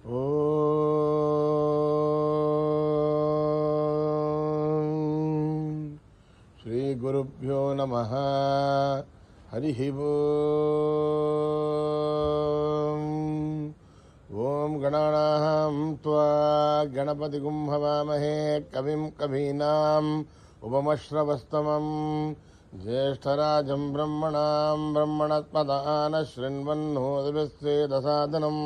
ఓం శ్రీ గురుభ్యో నమః. హరి ఓం గణానాం త్వా గణపతిగుం హవామహే కవిం కవీనాం ఉపమశ్రవస్తమం జ్యేష్ఠరాజం బ్రహ్మణాం బ్రహ్మణస్పదాన శృణ్వన్నోదిభిస్సేదసాదనం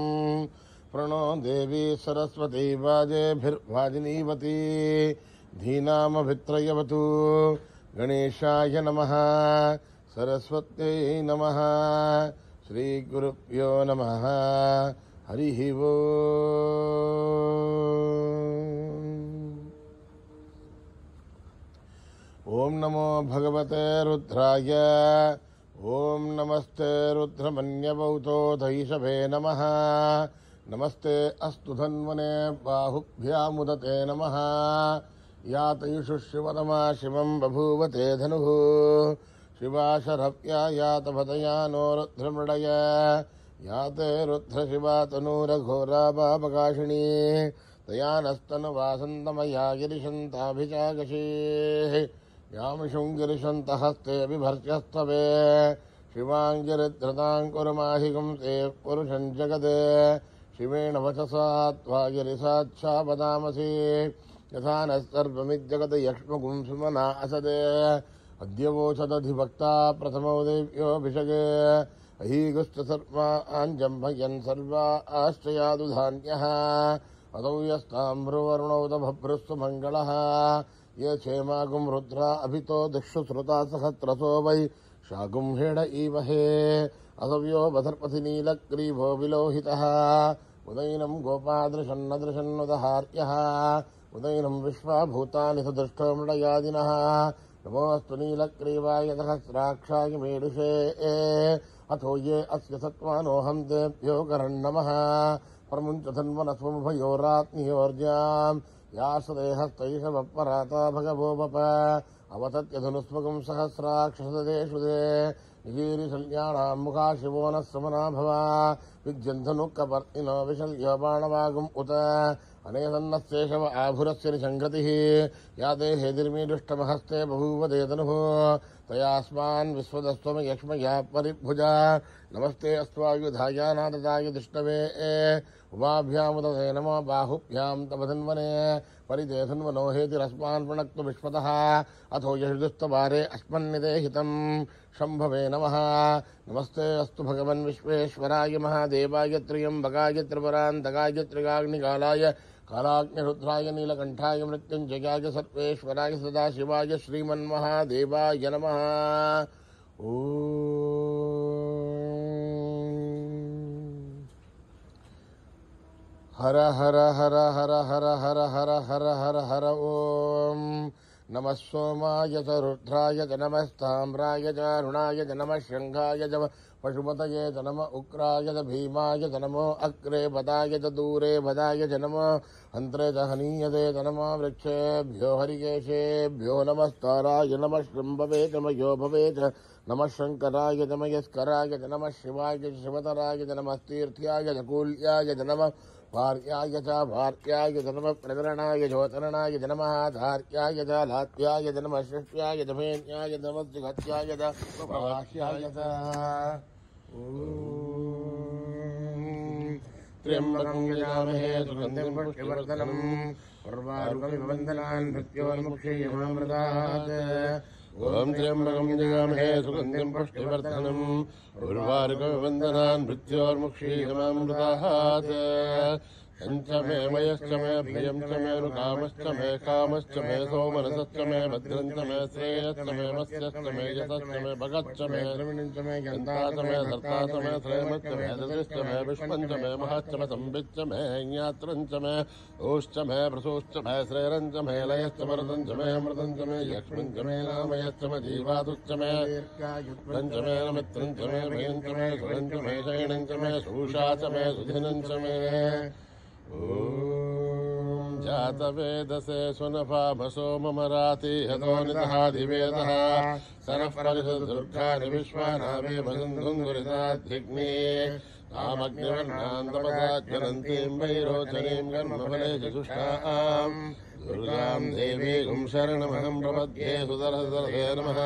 ప్రణో దేవీ సరస్వతీ వాజేభిర్వాజినీవతి ధీనామభిత్రయవతు. గణేశాయ నమః. సరస్వత్యై నమః. శ్రీగురుభ్యో నమః. హరి ఓం నమో భగవతే రుద్రాయ. ఓం నమస్తే రుద్రమన్యవౌతోధైషభే నమః. నమస్తే అస్తు ధన్వనే బాహుభ్యాముదతే నమః. యాతయుషు శివతమా శివం బభూవతే ధనుః. శివాశరవ్యా యాతపతయా నో రుద్రమృడయ. యాతే రుద్రశివా తనూరఘోరా పాపకాశినీ. తయానస్తనువాసంతమయా గిరిశంతాభిచాగశేః. యామిషుం గిరిశంత హస్తే బిభర్త్యస్తవే. శివాంగిరిధృతాంకురమాహికం తే పురుషం జగదే. శివేణ వచసా త్వా గిరిసాక్షాపదామసి. యథా నర్వమిజ్జగత యక్ష్మగుం సుమనా అసదే. అద్యవోచదధిభక్తా ప్రథమో దేవ్యోభిషగే. అహీగుష్ట సర్వాంజంభయన్ సర్వా ఆశ్చయాదు ధాన్యః. అదౌ యస్తామ్రువరుణౌత భభ్రస్తు మంగళః. ये क्षेमागुं रुद्रा अभितो दिक्षु श्रुता सहस्रसो वै शागुं हेड ईमहे. असव्यो बधर्पथि नीलग्रीभो विलोहितः. उदैनं गोपादृशन्नदृशन्नुदहार्यः. उदैनं विश्वाभूतानि सदृष्टो मृडयादिनः. नमोऽस्तु नीलग्रीवाय सहस्राक्षाय मेढुषे. अथो ये अस्य सत्त्वानोऽहं तेभ्यो करन्नमः. प्रमुञ्चधन्वनस्वमुभयोरात्मयोर्जाम् यासदेहस्तैषवपराता भगवो वप. अवतत्यधनुस्मकं सहस्राक्षसदेषु दे. निगीरिशल्याणां मुखा शिवो नः समना भव. विद्यन्धनुक्कपर्तिनो विशल्यो बाणवागुम् उत. अनेसन्नस्येषव आभुरस्य निसङ्गतिः. या ते हेदिर्मीदुष्टमहस्ते बभूव देतनुः. तयास्मान् विश्वदस्त्वमयक्ष्मया परिभुजा. नमस्ते अस्त्वायुधायानाददाय दुष्टवे. उभाभ्यामुदते नमो बाहुभ्यां तव धन्वने. परिते धन्वनो हेतिरस्मान् प्रणक्तु विश्वतः. अथो यशुदुस्तवारे अस्मन्निदेहितं शम्भवे नमः. नमस्ते अस्तु भगवन् विश्वेश्वराय महादेवाय त्र्यम्बकाय त्रिपुरान्तकाय त्रिकाग्निकालाय कालाग्निरुद्राय नीलकण्ठाय मृत्युञ्जयाय सर्वेश्वराय सदाशिवाय श्रीमन्महादेवाय नमः. हर हर हर हर हर हर हर हर हर हर ओम. नमः सोमाय च रुद्राय च नमस्ताम्राय च अरुणाय च नमः शंखाय च पशुपतये च नमः उग्राय च भीमाय च नमो अग्रे पदाय च दूरे पदाय च नमः हन्त्रे च हनीयते च नमः वृक्षेभ्यो हरिकेशेभ्यो नमस्ताराय नमः शृम्भवे च मयो भवे च नमः शंकराय च मयस्कराय च नमः शिवाय च शिवतराय च नमः तीर्थ्याय च कूल्याय च नमः भार्याय च भार्याय च नमः प्रकरणाय ज्योतरणाय च नमः धार्याय च लात्याय च नमः शिष्याय च भेन्याय च नमः सुगत्याय च प्रवास्याय च. त्र्यम्बकं यजामहे सुगन्धिं पुष्टिवर्धनम् उर्वारुकमिव वन्दनान् मृत्योर्मुक्षीयमामृतात्. ओम त्र्यम्बकं यजामहे सुगन्धिं पुष्टिवर्धनम् उर्वारुकमिव वन्दनान् मृत्योर्मुक्षीयमामृतात्. संच मे मयश्च मे प्रियं च मे रुकामश्च मे कामश्च मे सोमनसश्च मे भद्रं च मे श्रेयश्च मे मत्स्यश्च मे यशश्च मे भगच्च मे द्रविणं च मे गन्ता च मे धर्ता च मे श्रेमश्च मे दृष्ट मे विश्वं च मे महश्च मे संविच्च मे ज्ञात्रं च मे ओश्च मे प्रसूश्च मे श्रेरं च मे लयश्च मृतं च मे अमृतं च मे यक्ष्मं च मे नामयश्च मे जीवातुश्च मे दीर्घायुत्वं च मे मित्रं च मे भयं च मे सुरं च मे शयनं च मे सूषा च मे सुधिनं च मे. ओम जातवेदसे सुनफाभसो ममराति हतो निदहादिवेदः सरः परिषदुर्गानि विश्वानावे भसन्धुङ्गुरिताधिग्ने तामग्निवर्णान्तपसाज्वलन्तीं वैरोचनीं कर्मफले चतुष्टाम् दुर्गां देवीं शरणमहं प्रपद्ये सुदरसरसे नमः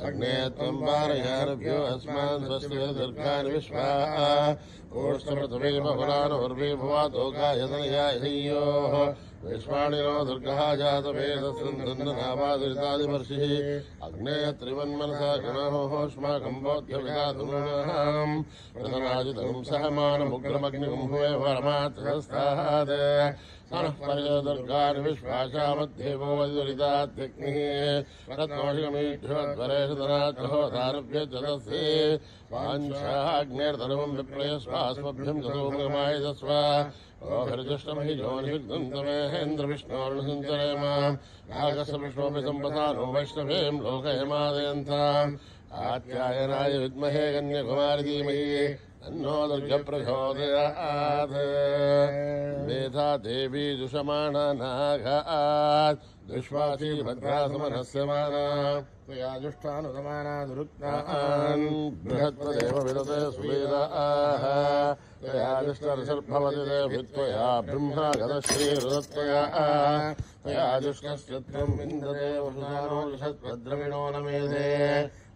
अग्ने त्वं वारयारभ्यो अस्मान् स्वस्ति दुर्गानि विश्वा ओष्ठपृथ्वी बहुलानुर्वी भुवातो गायतनयाययोः विश्वाणिनो दुर्गः जातवेदस्सन्धन्ननावादितादिवर्षिः अग्नेय त्रिवन्मनसा गणोष्माकं बोध्यविदातुनः प्रथमाजितं सहमानमुग्रमग्निकुम्भुवे परमात्रस्तात् नः पर्य दुर्गानि विश्वाशामध्येवो वैदुरितात्यग्निः रत्नोषिकमीढ्योद्वरेषु धनाद्रहोदारभ्य जलसे वाञ्छाग्नेर्धर्मं विप्रयस्वास्मभ्यं जतोमगमायजस्व ओभिर्जुष्टमहि जोनिषिग्धन्तमेहेन्द्रविष्णोर्णसञ्चरेम नागस्य विष्णोऽपि सम्पदानो वैष्णवीं लोकयमादयन्ताम् आत्यायनाय विद्महे कन्याकुमारी धीमहि तन्नो दुर्गप्रचोदयात् मेधा देवी जुषमाणा नागात् दुष्वासी भद्रासमनस्य माना त्वया जुष्टानुसमाना दुरुक्तान् बृहत्तदेव विदते सुवेदाः त्वया जुष्टर्षर्भवति देभित्वया ब्रह्मा गतश्रीरुदत्वया त्वया जुष्टस्य त्वं विन्दते वसुधानो जुषद्भद्रविणो न मेधे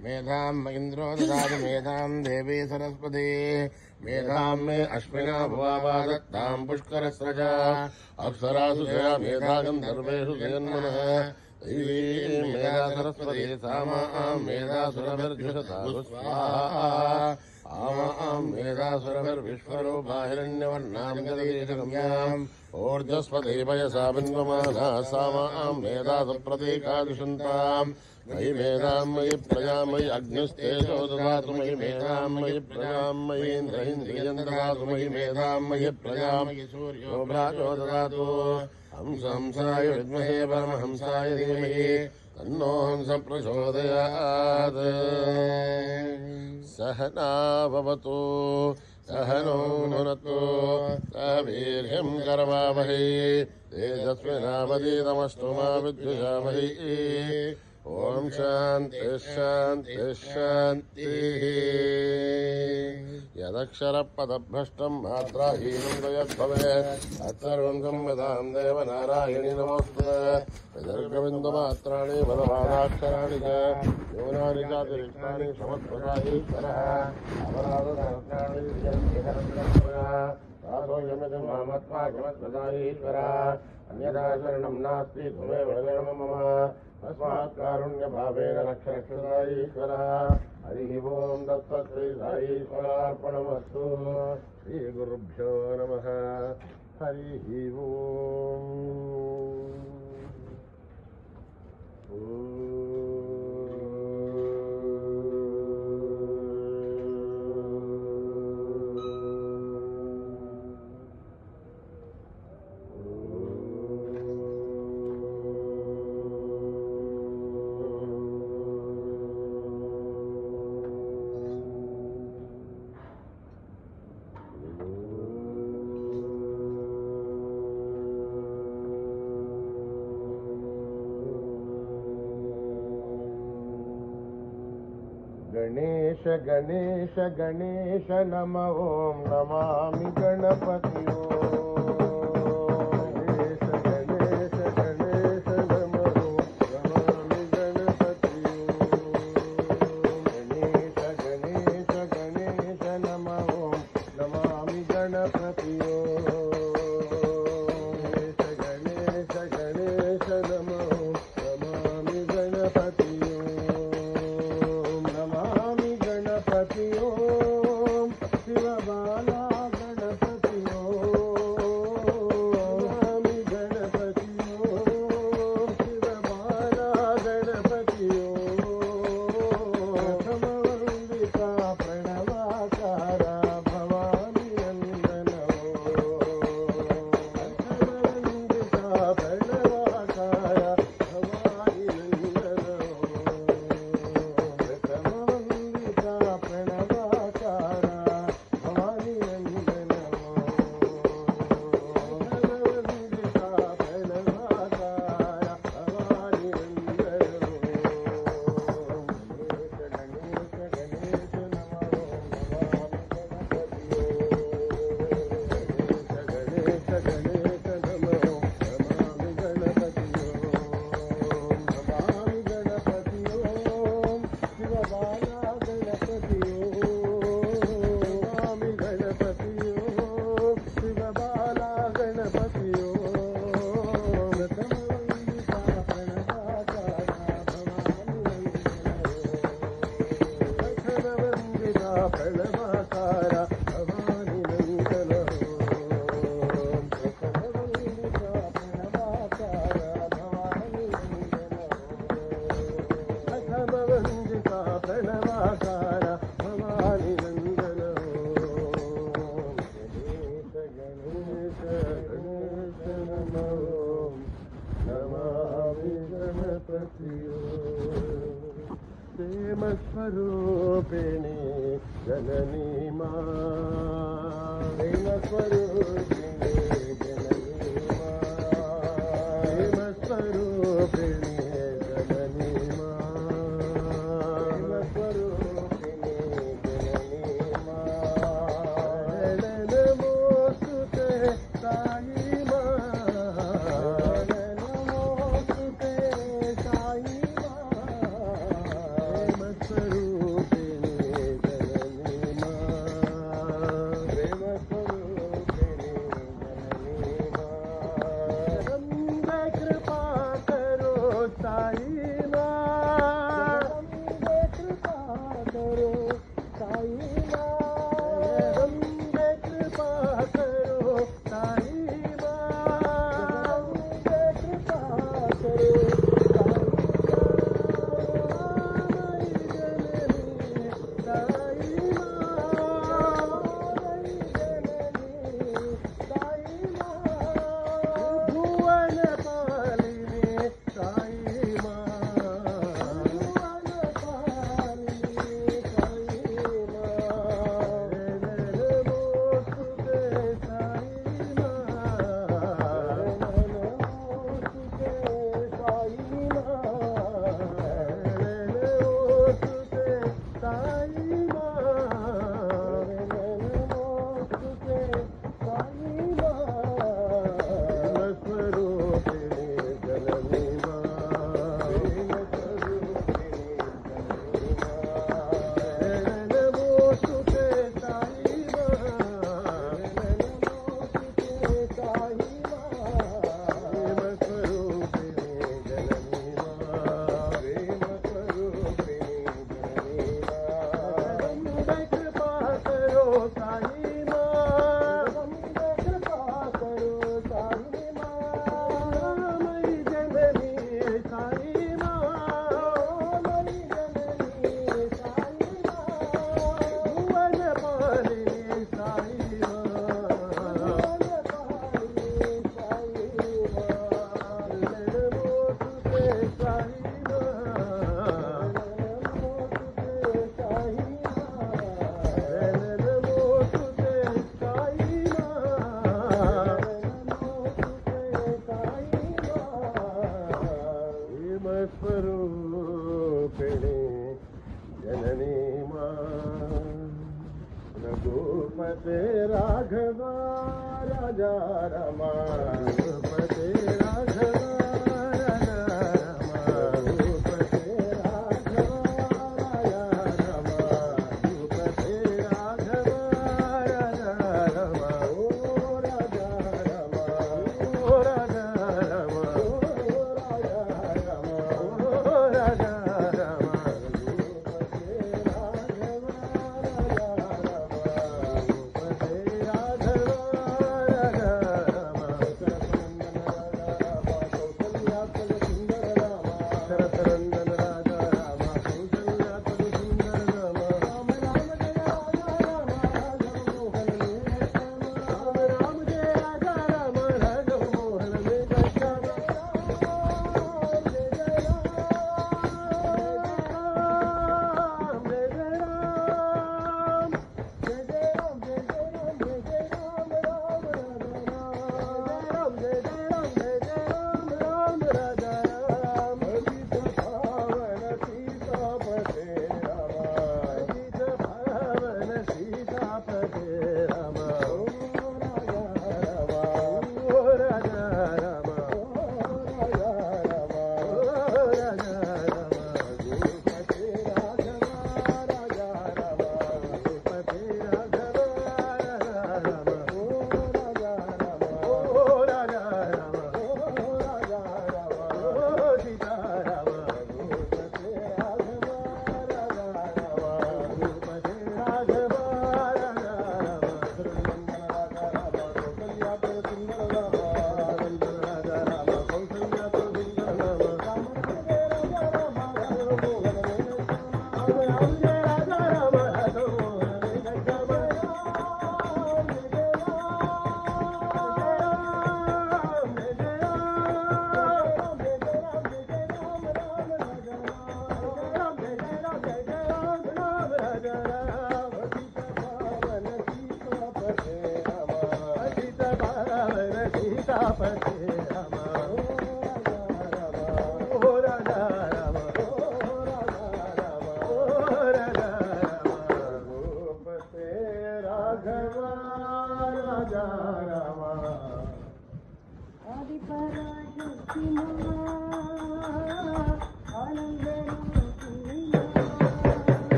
मेधां इन्द्रो ददाति मेधां देवी सरस्वती मेधां मे अश्विना भुवा दत्तां पुष्करस्रजा अप्सरासु जया मेधा गन्धर्वेषु जयन्मनः दैवीं मेधा सरस्वती सामां मेधासुरभिर्जुषता स्वाहा आमां मेधासुरभिर्विश्वरूपा हिरण्यवर्णां गदीशगम्याम् ऊर्जस्वती पयसा बिन्वमाना सामां मेधासुप्रतीकादिशन्ताम् मयि मेधां मयि प्रजां मयि अग्निस्तेजो ददातु मयि मेधां मयि प्रजां मयि इन्द्रहिन्द्रियं ददातु मयि मेधां मयि प्रजां मयि सूर्यो भ्राजो ददातु हंसहंसाय विद्महे परमहंसाय धीमहि तन्नो हंस प्रचोदयात् सहना भवतु सहनो भुनक्तु सह वीर्यं करवावहै तेजस्विनावधीतमस्तु मा विद्विषावहै ओम शांति शांति शांतिः यदक्षरपदभ्रष्टं मात्राहीनं यद्भवेत् तत्सर्वं संविदां देवनारायणि नमोऽस्तुते विदर्भबिन्दुमात्राणि बलवादाक्षराणि च न्यूनानि चातिरिक्तानि समत्प्रसादीश्वरः अपराधसहस्राणि दासोऽयमिदं मामत्मा किमत्प्रसादीश्वरः अन्यथा शरणं नास्ति त्वमेव शरणं मम तस्मात् कारुण्यभावेन रक्ष ईश्वरः हरिः ओं तत्सत् श्री साईश्वरार्पणमस्तु श्रीगुरुभ्यो नमः हरिः ओम् गणेश गणेश गणेश नम ओं नमामि गणपति गणेश गणेश गणेश नम ओं नमामि गणपति गणेश गणेश गणेश नम ओं नमामि गणपति गणेश गणेश गणेश नम ओं नमामि गणपति शिवबाला गणपति नमामि गणपति शिवबाला गणपति प्रथमवन्दिता प्रणवाकारा भवानी नन्दनो जननी मा प्रेम स्वरूपिणी जननी मा प्रेम स्वरूपिणी जननी मा प्रेम स्वरूपिणी जननी मा नमोस्तुते साई मा नमोस्तुते साई मा प्रेम स्वरूपिणी जननी मा प्रेम स्वरूपिणी जननी मा रंगे कृपा करो साई मा रंगे कृपा करो साई मा रंगे कृपा करो साई मा रंगे कृपा करो जननी मा रघुपते राघव राजा रमा रघुपते राघव राजा रमा रघुपते राघव राजा रमा रघुपते राघव राजा रमा ओ राजा रमा ओ राजा रमा ओ राजा रमा ओ राजा रमा रघुपते राघव राजा Rama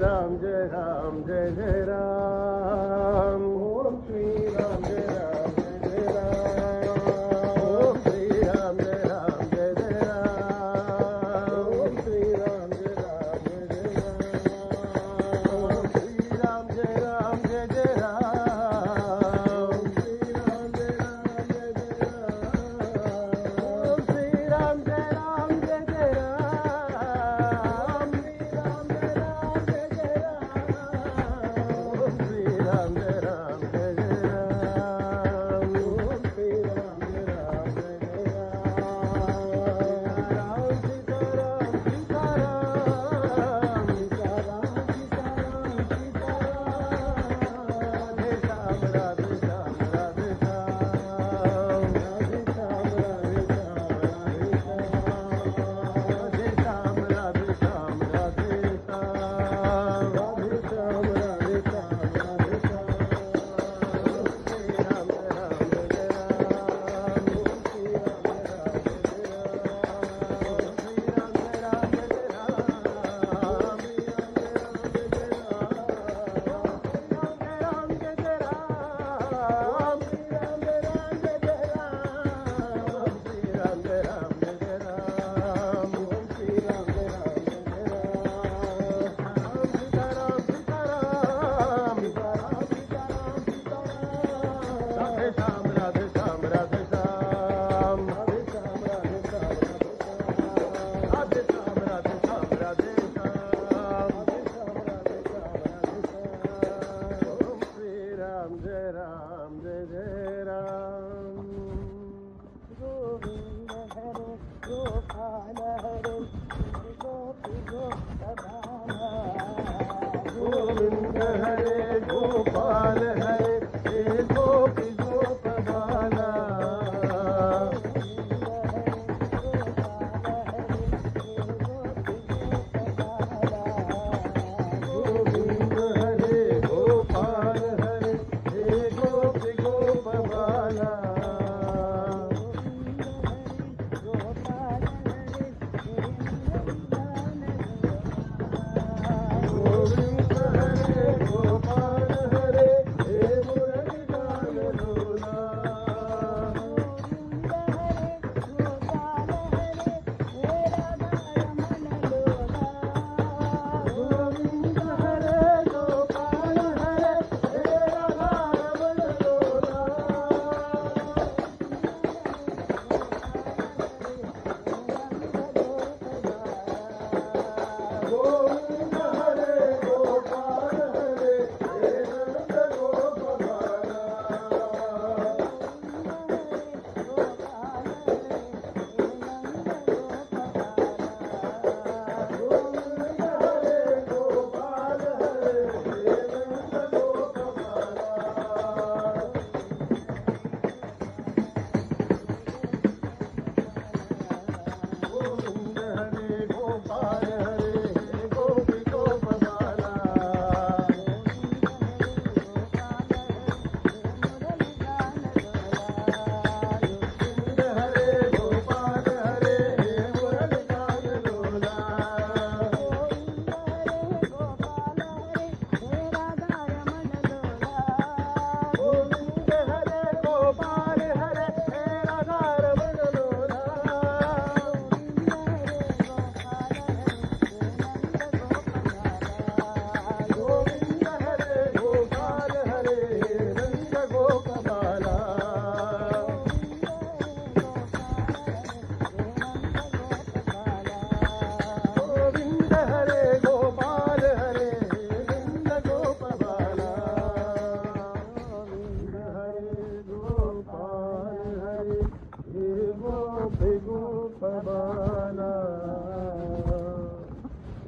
Ram Jai Ram. Govind हरे गोपाल हरे हे गोपी गोपबाला गोविंद हरे गोपाल हरे हे गोपी गोपबाला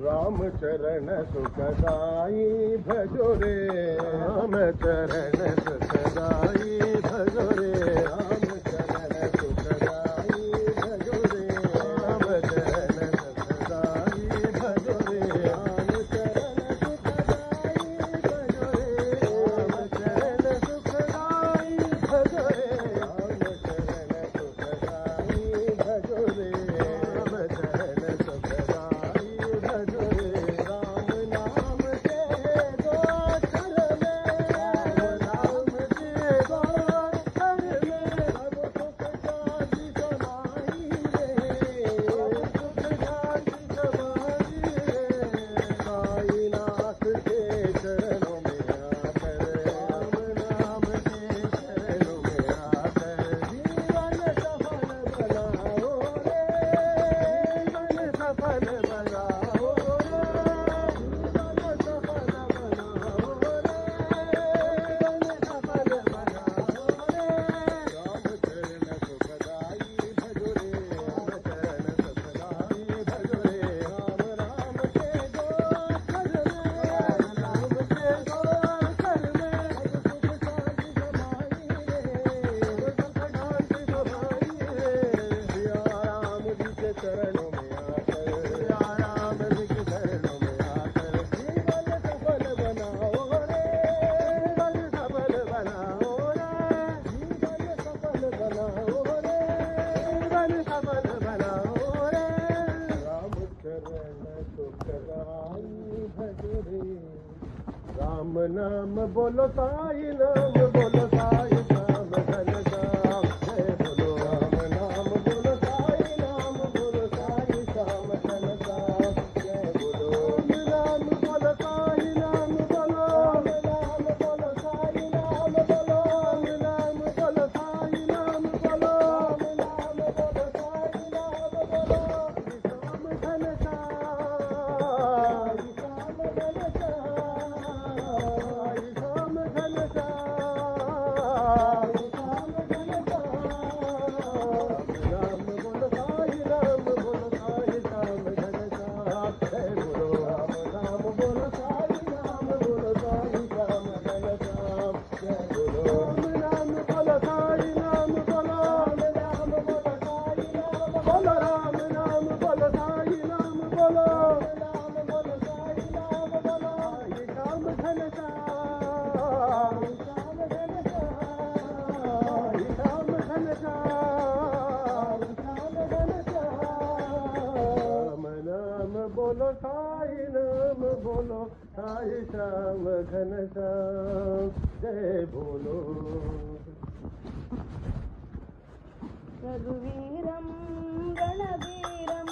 राम चरण सुखदाई भजो रे राम चरण सुखदाई भजो रे राम चरण सुखदाई भजो रे राम चरण सुखदाई भजो रे राम चरण सुखदाई भजो रे राम चरण सुखदाई भजो रे राम चरण सुखदाई भजो रे राम चरण सुखदाई भजो रे राम नाम के गोचर में राम नाम के गोचर में अब सुख शांति समाई रे अब सुख शांति समाई रे साईनाथ के चरणों में आकर राम नाम के चरणों में आकर जीवन सफल बनाओ रे जीवन सफल बनाओ रे जीवन सफल बनाओ रे जीवन सफल बनाओ रे राम चरण सुखदाई भजो रे राम चरण सुखदाई भजो रे राम नाम के गोचर में राम नाम के गोचर में अब सुख शांति समाई रे सुख शांति समाई रे सिया राम जी के चरणों में आकर सिया राम जी के चरणों में आकर जीवन सफल बनाओ रे जीवन सफल बनाओ रे जीवन सफल बनाओ रे जीवन सफल बनाओ रे राम चरण सुखदाई भजो रे राम नाम बोलो साई नाम बोलो साई श्याम धन श्याम जय बोलो राम नाम बोलो साई नाम बोलो साई श्याम धन श्याम जय बोलो राम बोलो साई नाम बोलो राम बोलो साई नाम बोलो राम बोलो साई नाम बोलो राम बोलो साई नाम बोलो श्याम धन श्याम श्याम धन श्याम श्याम धन श्याम बोलो राम नाम बोलो साई नाम बोलो राम बोलो साई नाम बोलो श्याम घन श्याम श्याम घन श्याम श्याम घन श्याम श्याम घन श्याम नाम बोलो साई नाम बोलो साई श्याम घन श्याम जय बोलो रघुवीरं रणवीरं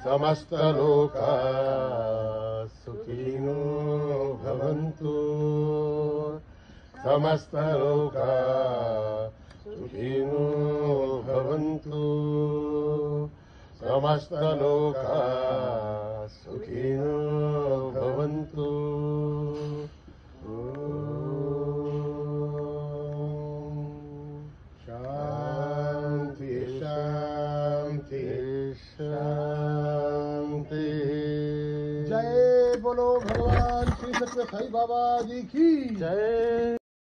समस्त लोका सुखिनो भवन्तु समस्त लोका सुखिनो भवन्तु समस्त लोका सुखिनो भवन्तु शांति शांति शांति। जय बोलो भगवान श्री सत्य साई बाबा जी की जय।